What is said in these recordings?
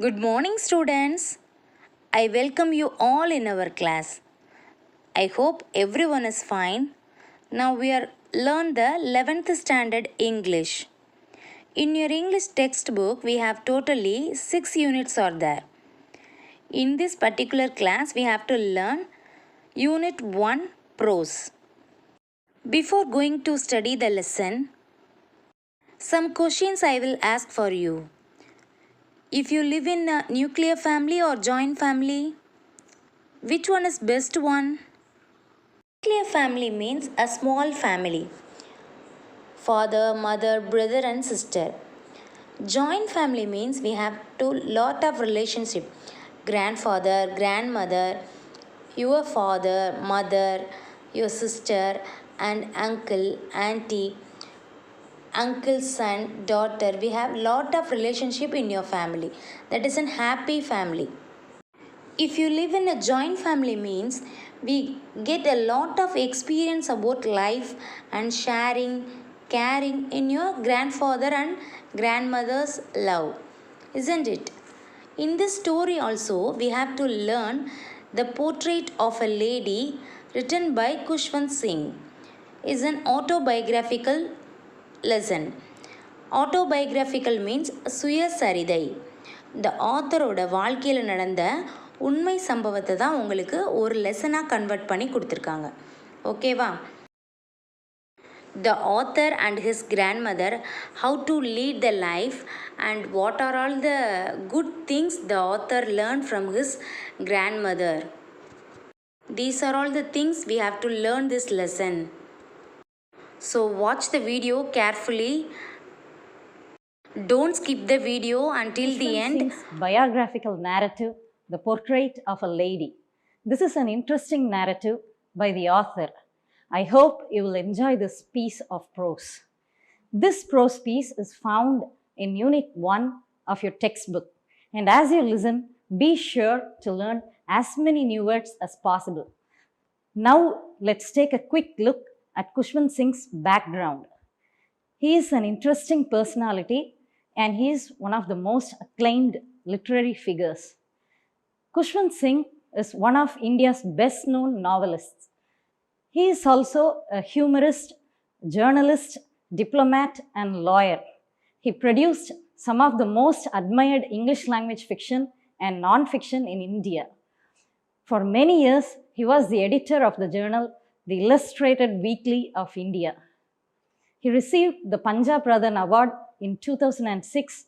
Good morning, students. I welcome you all in our class. I hope everyone is fine. Now we are learn the 11th standard English. In your English textbook, we have totally 6 units are there. In this particular class, we have to learn Unit 1 Prose. Before going to study the lesson, some questions I will ask for you. If you live in a nuclear family or joint family, which one is best one? Nuclear family means a small family. Father, mother, brother and sister. Joint family means we have lot of relationship. Grandfather, grandmother, your father, mother, your sister and uncle, auntie, uncle, son, daughter. We have lot of relationship in your family. That is a happy family. If you live in a joint family means we get a lot of experience about life and sharing, caring in your grandfather and grandmother's love, isn't it? In this story also we have to learn the portrait of a lady written by Kushwant Singh is an autobiographical lesson. Autobiographical means சுயசரிதை. இந்த ஆத்தரோட வாழ்க்கையில் நடந்த உண்மை சம்பவத்தை தான் உங்களுக்கு ஒரு லெசனாக convert பண்ணி கொடுத்துருக்காங்க. ஓகேவா? The author and his grandmother, how to lead the life and what are all the good things the author learned from his grandmother. These are all the things we have to learn this lesson. So watch the video carefully. Don't skip the video until the end. Biographical narrative, The Portrait of a Lady. This is an interesting narrative by the author. I hope you will enjoy this piece of prose. This prose piece is found in Unit 1 of your textbook. And as you listen, be sure to learn as many new words as possible. Now let's take a quick look at Kushwant Singh's background. He is an interesting personality and he is one of the most acclaimed literary figures. Kushwant Singh is one of India's best-known novelists. He is also a humorist, journalist, diplomat and lawyer. He produced some of the most admired English language fiction and non-fiction in India. For many years, he was the editor of the journal The Illustrated Weekly of India. He received the Punjab Pradhan Award in 2006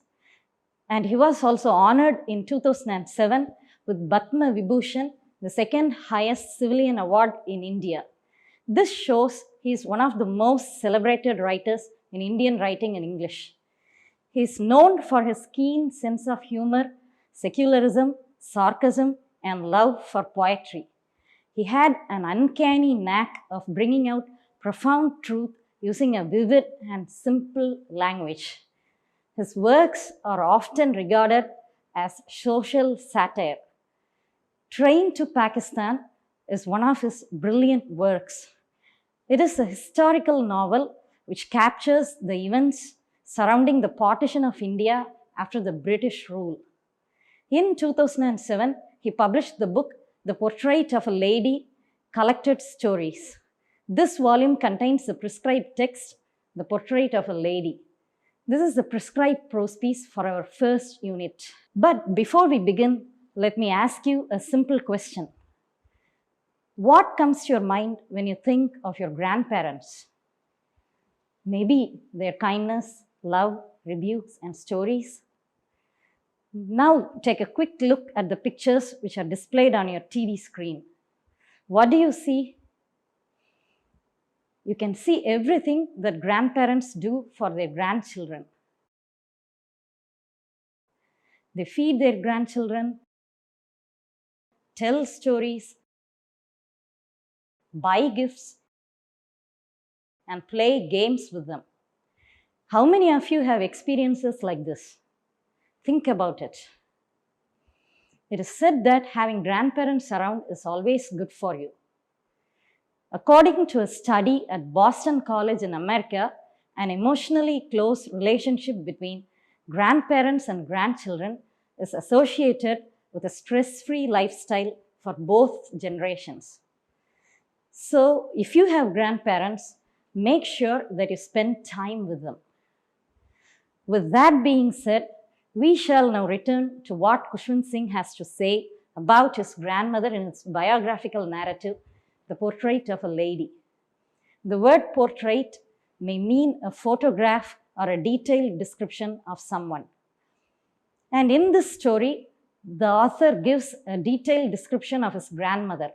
and he was also honored in 2007 with Padma Vibhushan, the second highest civilian award in India. This shows he is one of the most celebrated writers in Indian writing in English. He is known for his keen sense of humor, secularism, sarcasm and love for poetry. He had an uncanny knack of bringing out profound truth using a vivid and simple language. His works are often regarded as social satire. Train to Pakistan is one of his brilliant works. It is a historical novel which captures the events surrounding the partition of India after the British rule. In 2007, he published the book The Portrait of a Lady, Collected Stories. This volume contains the prescribed text, The Portrait of a Lady. This is the prescribed prose piece for our first unit. But before we begin, let me ask you a simple question. What comes to your mind when you think of your grandparents? Maybe their kindness, love, rebukes, and stories. Now take a quick look at the pictures which are displayed on your TV screen. What do you see? You can see everything that grandparents do for their grandchildren. They feed their grandchildren, tell stories, buy gifts, and play games with them. How many of you have experiences like this? Think about it. It is said that having grandparents around is always good for you. According to a study at Boston College in America, an emotionally close relationship between grandparents and grandchildren is associated with a stress-free lifestyle for both generations. So, if you have grandparents, make sure that you spend time with them. With that being said, we shall now return to what Khushwant Singh has to say about his grandmother in his biographical narrative, The Portrait of a Lady. The word portrait may mean a photograph or a detailed description of someone. And in this story, the author gives a detailed description of his grandmother.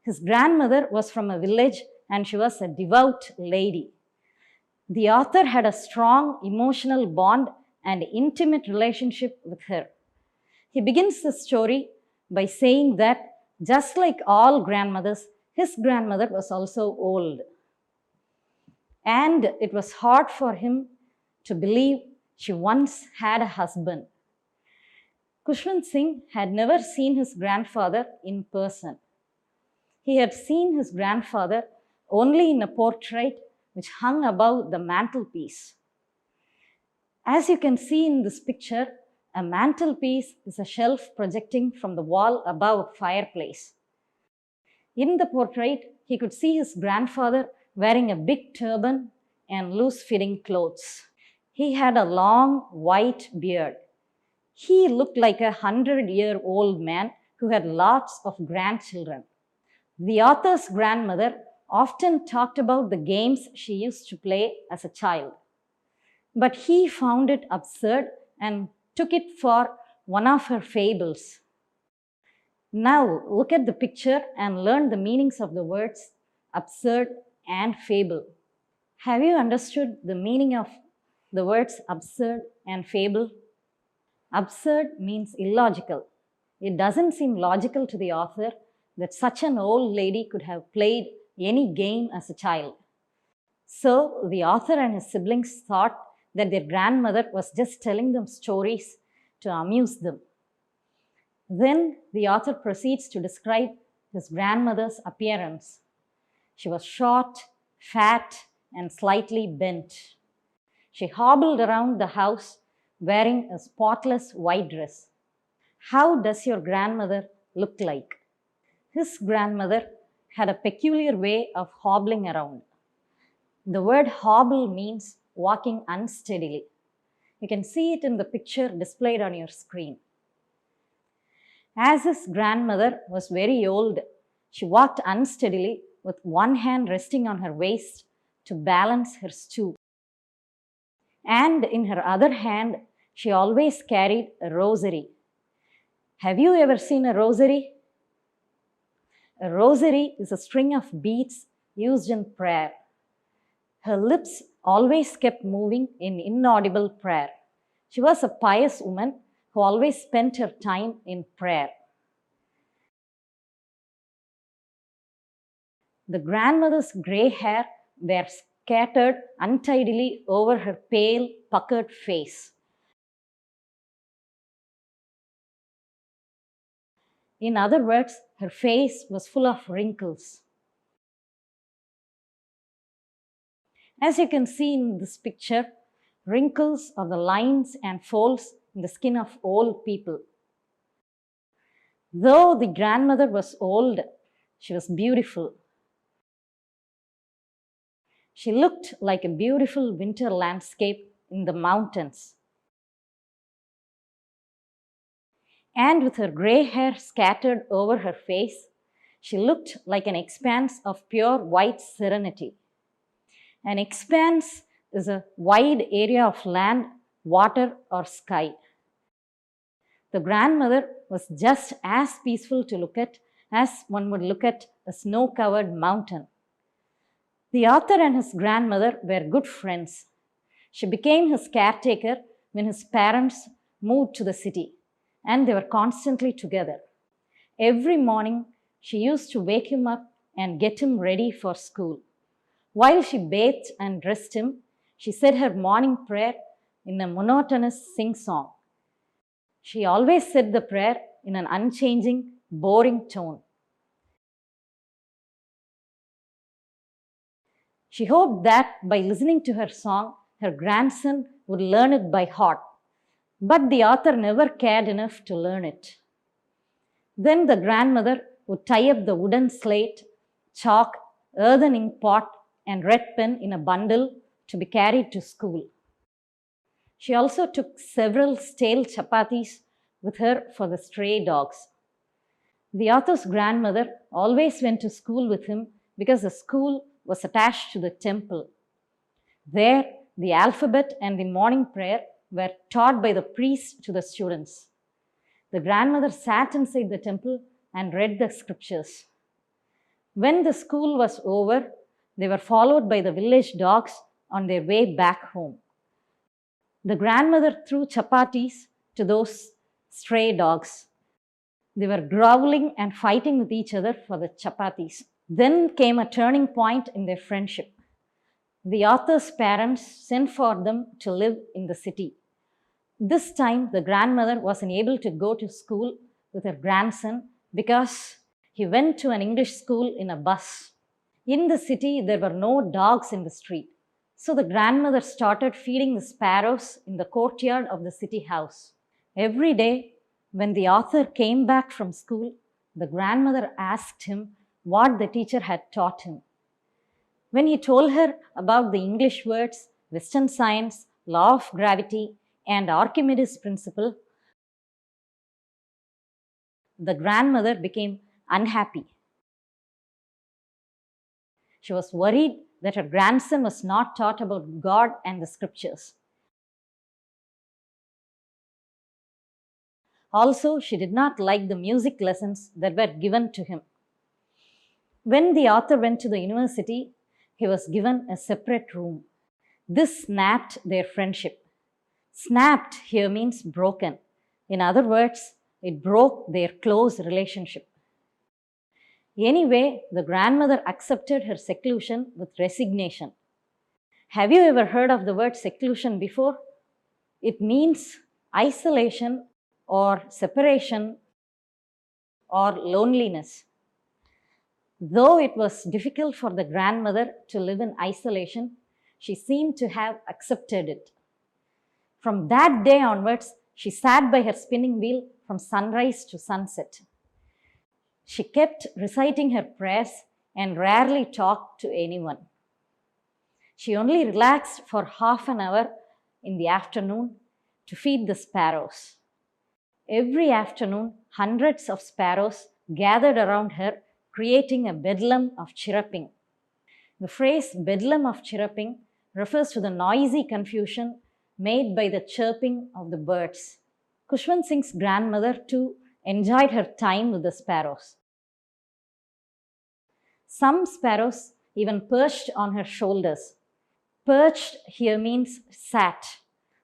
His grandmother was from a village and she was a devout lady. The author had a strong emotional bond and intimate relationship with her. He begins the story by saying that just like all grandmothers, his grandmother was also old. And it was hard for him to believe she once had a husband. Khushwant Singh had never seen his grandfather in person. He had seen his grandfather only in a portrait which hung above the mantelpiece. As you can see in this picture, a mantelpiece is a shelf projecting from the wall above a fireplace. In the portrait, he could see his grandfather wearing a big turban and loose-fitting clothes. He had a long white beard. He looked like a 100-year-old man who had lots of grandchildren. The author's grandmother often talked about the games she used to play as a child. But he found it absurd and took it for one of her fables. Now look at the picture and learn the meanings of the words absurd and fable. Have you understood the meaning of the words absurd and fable? Absurd means illogical. It doesn't seem logical to the author that such an old lady could have played any game as a child. So the author and his siblings thought that their grandmother was just telling them stories to amuse them. Then the author proceeds to describe his grandmother's appearance. She was short, fat, and slightly bent. She hobbled around the house wearing a spotless white dress. How does your grandmother look like? His grandmother had a peculiar way of hobbling around. The word hobble means walking unsteadily. You can see it in the picture displayed on your screen. As his grandmother was very old, she walked unsteadily with one hand resting on her waist to balance her stoop. And in her other hand, she always carried a rosary. Have you ever seen a rosary? A rosary is a string of beads used in prayer. Her lips always kept moving in inaudible prayer. She was a pious woman who always spent her time in prayer. The grandmother's grey hair were scattered untidily over her pale, puckered face. In other words, her face was full of wrinkles. As you can see in this picture, wrinkles are the lines and folds in the skin of old people. Though the grandmother was old, she was beautiful. She looked like a beautiful winter landscape in the mountains. And with her grey hair scattered over her face, she looked like an expanse of pure white serenity. An expanse is a wide area of land, water, or sky. The grandmother was just as peaceful to look at as one would look at a snow-covered mountain. The author and his grandmother were good friends. She became his caretaker when his parents moved to the city, and they were constantly together. Every morning, she used to wake him up and get him ready for school. While she bathed and dressed him, she said her morning prayer in a monotonous sing-song. She always said the prayer in an unchanging, boring tone. She hoped that by listening to her song, her grandson would learn it by heart. but the author never cared enough to learn it. Then the grandmother would tie up the wooden slate, chalk, earthen ink pot, and red pen in a bundle to be carried to school. She also took several stale chapatis with her for the stray dogs. The author's grandmother always went to school with him because the school was attached to the temple. There, the alphabet and the morning prayer were taught by the priest to the students. The grandmother sat inside the temple and read the scriptures. When the school was over, they were followed by the village dogs on their way back home. The grandmother threw chapatis to those stray dogs. They were growling and fighting with each other for the chapatis. Then came a turning point in their friendship. The author's parents sent for them to live in the city. This time, the grandmother was unable to go to school with her grandson because he went to an English school in a bus. In the city, there were no dogs in the street. So the grandmother started feeding the sparrows in the courtyard of the city house. Every day, when the author came back from school, the grandmother asked him what the teacher had taught him. When he told her about the English words, Western science, law of gravity, and Archimedes' principle, the grandmother became unhappy. She was worried that her grandson was not taught about God and the scriptures. Also, she did not like the music lessons that were given to him. When the author went to the university, he was given a separate room. This snapped their friendship. Snapped here means broken. In other words, it broke their close relationship. Anyway, the grandmother accepted her seclusion with resignation. Have you ever heard of the word seclusion before? It means isolation or separation or loneliness. Though it was difficult for the grandmother to live in isolation, she seemed to have accepted it. From that day onwards, she sat by her spinning wheel from sunrise to sunset. She kept reciting her prayers and rarely talked to anyone. She only relaxed for half an hour in the afternoon to feed the sparrows. Every afternoon, hundreds of sparrows gathered around her, creating a bedlam of chirruping. The phrase bedlam of chirruping refers to the noisy confusion made by the chirping of the birds. Kushwant Singh's grandmother too enjoyed her time with the sparrows. Some sparrows even perched on her shoulders. Perched here means sat.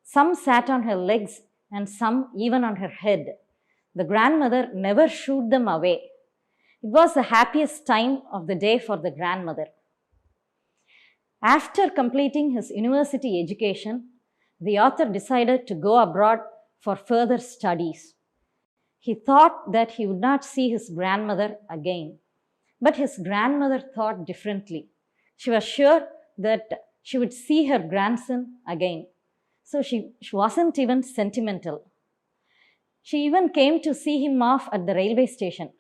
Some sat on her legs and some even on her head. The grandmother never shooed them away. It was the happiest time of the day for the grandmother. After completing his university education, the author decided to go abroad for further studies. He thought that he would not see his grandmother again. But his grandmother thought differently. She was sure that she would see her grandson again. So she wasn't even sentimental. She even came to see him off at the railway station.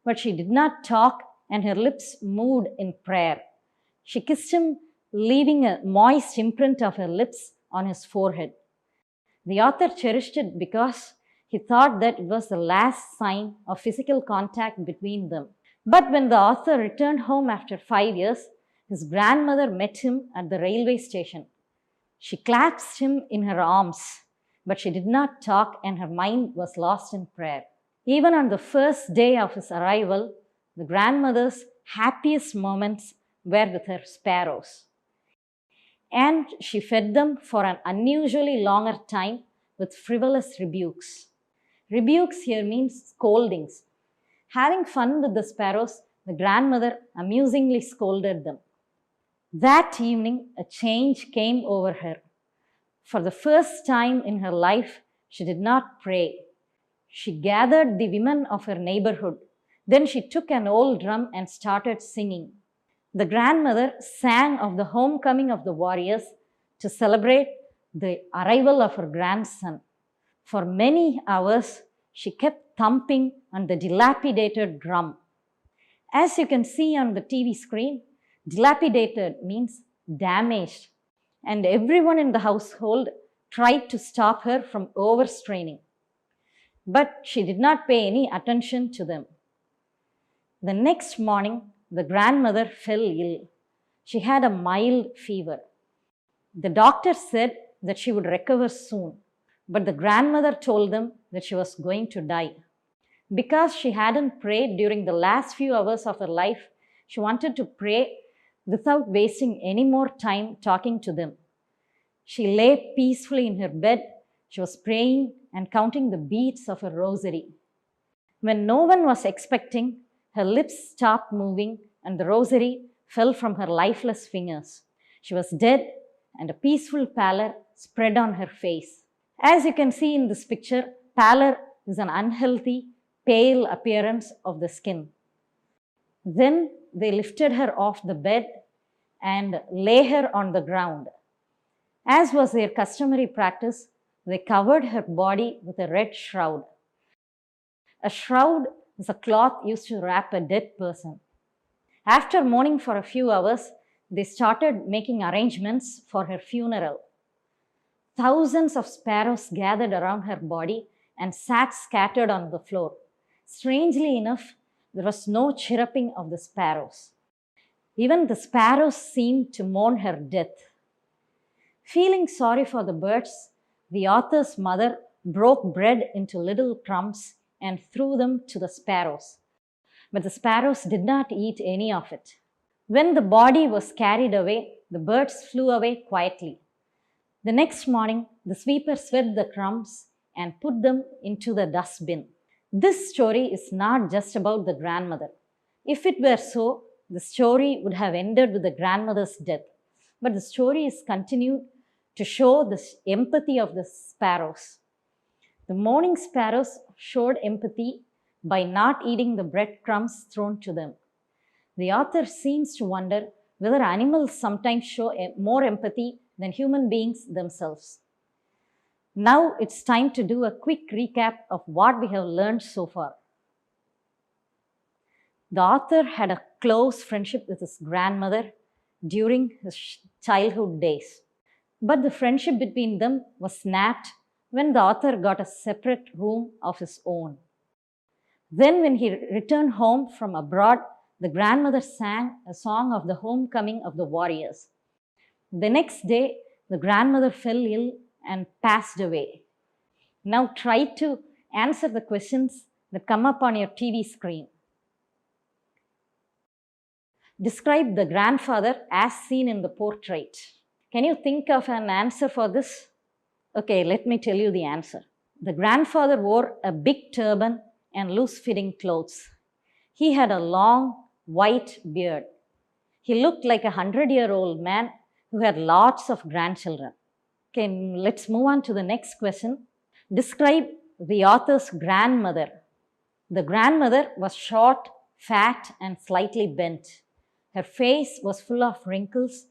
But she did not talk and her lips moved in prayer. She kissed him, leaving a moist imprint of her lips on his forehead. The author cherished it because he thought that it was the last sign of physical contact between them. But when the author returned home after 5 years, his grandmother met him at the railway station. She clasped him in her arms, but she did not talk and her mind was lost in prayer. Even on the first day of his arrival, the grandmother's happiest moments were with her sparrows. And she fed them for an unusually longer time with frivolous rebukes. Rebukes here means scoldings. Having fun with the sparrows, the grandmother amusingly scolded them. That evening, a change came over her. For the first time in her life, she did not pray. She gathered the women of her neighborhood. Then she took an old drum and started singing. The grandmother sang of the homecoming of the warriors to celebrate the arrival of her grandson. For many hours, she kept thumping on the dilapidated drum. As you can see on the TV screen, dilapidated means damaged, and everyone in the household tried to stop her from overstraining. But she did not pay any attention to them. The next morning, the grandmother fell ill. She had a mild fever. The doctor said that she would recover soon, but the grandmother told them that she was going to die. Because she hadn't prayed during the last few hours of her life, she wanted to pray without wasting any more time talking to them. She lay peacefully in her bed. She was praying and counting the beads of her rosary. When no one was expecting, her lips stopped moving and the rosary fell from her lifeless fingers. She was dead and a peaceful pallor spread on her face. As you can see in this picture, pallor is an unhealthy, pale appearance of the skin. Then they lifted her off the bed and lay her on the ground. As was their customary practice, they covered her body with a red shroud. A shroud is a cloth used to wrap a dead person. After mourning for a few hours, they started making arrangements for her funeral. Thousands of sparrows gathered around her body and sat scattered on the floor. Strangely enough, there was no chirruping of the sparrows. Even the sparrows seemed to mourn her death. Feeling sorry for the birds, the author's mother broke bread into little crumbs and threw them to the sparrows. But the sparrows did not eat any of it. When the body was carried away, the birds flew away quietly. The next morning, the sweeper swept the crumbs and put them into the dustbin. This story is not just about the grandmother. If it were so, the story would have ended with the grandmother's death. But the story is continued to show the empathy of the sparrows. The mourning sparrows showed empathy by not eating the breadcrumbs thrown to them. The author seems to wonder whether animals sometimes show more empathy than human beings themselves. Now it's time to do a quick recap of what we have learned so far. The author had a close friendship with his grandmother during his childhood days. But the friendship between them was snapped when the author got a separate room of his own. Then when he returned home from abroad, the grandmother sang a song of the homecoming of the warriors. The next day, the grandmother fell ill and passed away. Now try to answer the questions that come up on your TV screen. Describe the grandfather as seen in the portrait. Can you think of an answer for this? Okay, let me tell you the answer. The grandfather wore a big turban and loose-fitting clothes. He had a long, white beard. He looked like a 100-year-old man who had lots of grandchildren. Okay, let's move on to the next question. Describe the author's grandmother. The grandmother was short, fat, and slightly bent. Her face was full of wrinkles,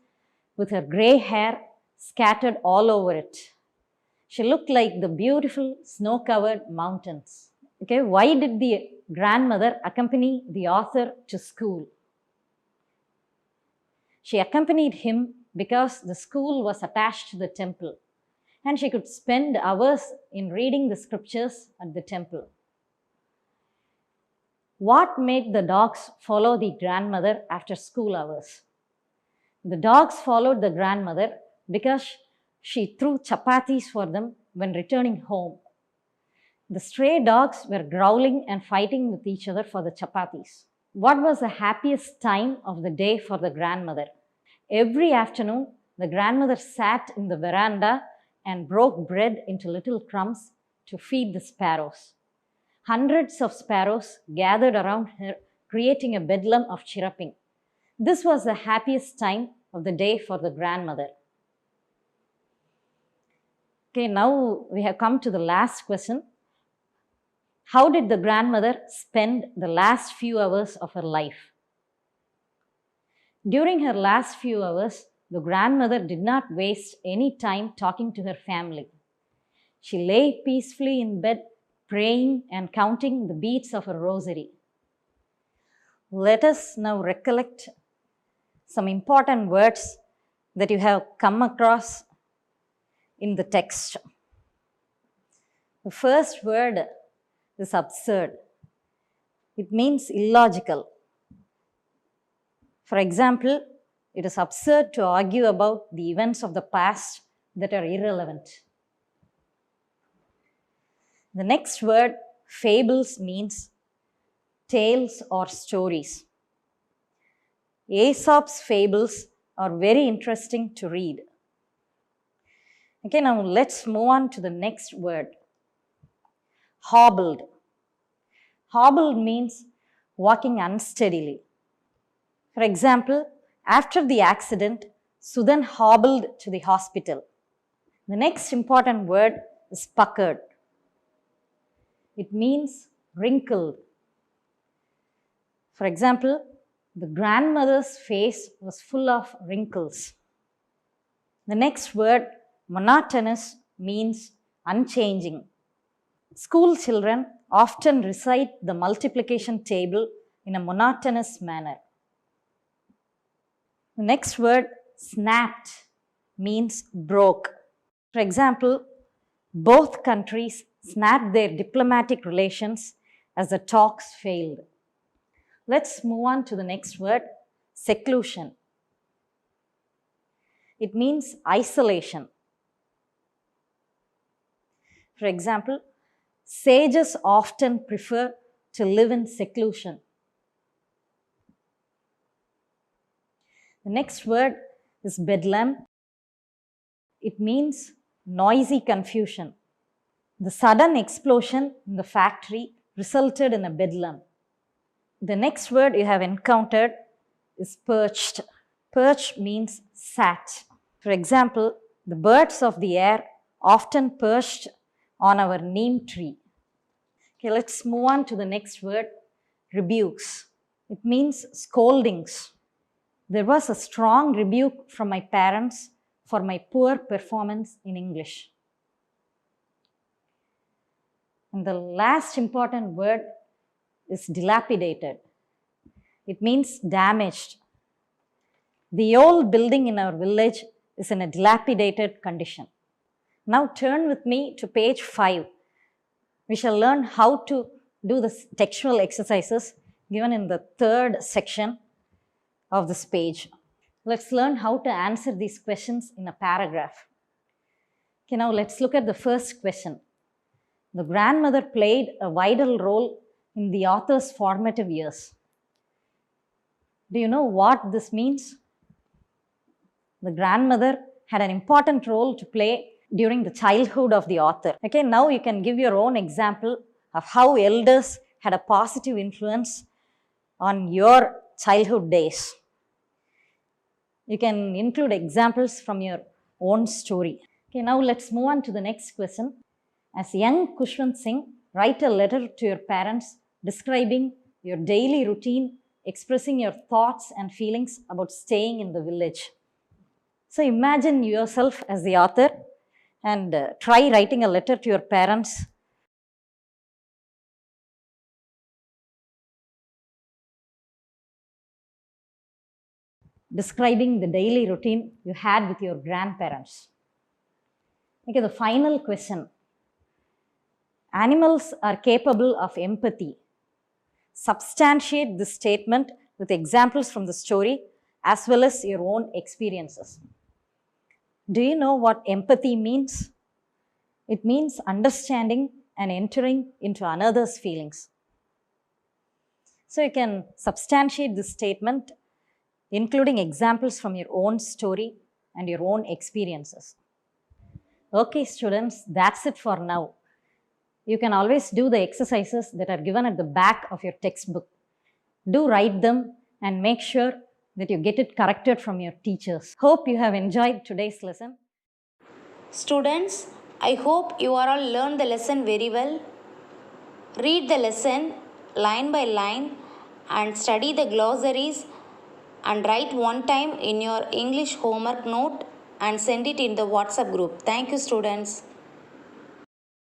with her gray hair scattered all over it. She looked like the beautiful snow-covered mountains. Okay, why did the grandmother accompany the author to school? She accompanied him because the school was attached to the temple, and she could spend hours in reading the scriptures at the temple. What made the dogs follow the grandmother after school hours? The dogs followed the grandmother because she threw chapatis for them when returning home. The stray dogs were growling and fighting with each other for the chapatis. What was the happiest time of the day for the grandmother? Every afternoon, the grandmother sat in the veranda and broke bread into little crumbs to feed the sparrows. Hundreds of sparrows gathered around her, creating a bedlam of chirruping. This was the happiest time of the day for the grandmother. Okay, now we have come to the last question. How did the grandmother spend the last few hours of her life? During her last few hours, the grandmother did not waste any time talking to her family. She lay peacefully in bed, praying and counting the beads of her rosary. Let us now recollect some important words that you have come across in the text. The first word is absurd. It means illogical. For example, it is absurd to argue about the events of the past that are irrelevant. The next word, fables, means tales or stories. Aesop's fables are very interesting to read. Okay, now let's move on to the next word. Hobbled. Hobbled means walking unsteadily. For example, after the accident, Sudan hobbled to the hospital. The next important word is puckered. It means wrinkled. For example, the grandmother's face was full of wrinkles. The next word, monotonous, means unchanging. School children often recite the multiplication table in a monotonous manner. The next word, snapped, means broke. For example, both countries snapped their diplomatic relations as the talks failed. Let's move on to the next word, seclusion. It means isolation. For example, sages often prefer to live in seclusion. The next word is bedlam. It means noisy confusion. The sudden explosion in the factory resulted in a bedlam. The next word you have encountered is perched. Perch means sat. For example, the birds of the air often perched on our neem tree. Okay, let's move on to the next word, rebukes. It means scoldings. There was a strong rebuke from my parents for my poor performance in English. And the last important word is dilapidated. It means damaged. The old building in our village is in a dilapidated condition. Now turn with me to page 5. We shall learn how to do the textual exercises given in the third section of this page. Let's learn how to answer these questions in a paragraph. Okay, now let's look at the first question. The grandmother played a vital role in the author's formative years. Do you know what this means? The grandmother had an important role to play during the childhood of the author. Okay, now you can give your own example of how elders had a positive influence on your childhood days. You can include examples from your own story. Okay, now let's move on to the next question. As young Kushwant Singh, write a letter to your parents describing your daily routine, expressing your thoughts and feelings about staying in the village. So imagine yourself as the author and try writing a letter to your parents. Describing the daily routine you had with your grandparents. Okay, the final question. Animals are capable of empathy. Substantiate this statement with examples from the story as well as your own experiences. Do you know what empathy means? It means understanding and entering into another's feelings. So you can substantiate this statement including examples from your own story and your own experiences. Okay, students, that's it for now. You can always do the exercises that are given at the back of your textbook. Do write them and make sure that you get it corrected from your teachers. Hope you have enjoyed today's lesson. Students, I hope you are all learned the lesson very well. Read the lesson line by line and study the glossaries and write one time in your English homework note and send it in the WhatsApp group. Thank you, students.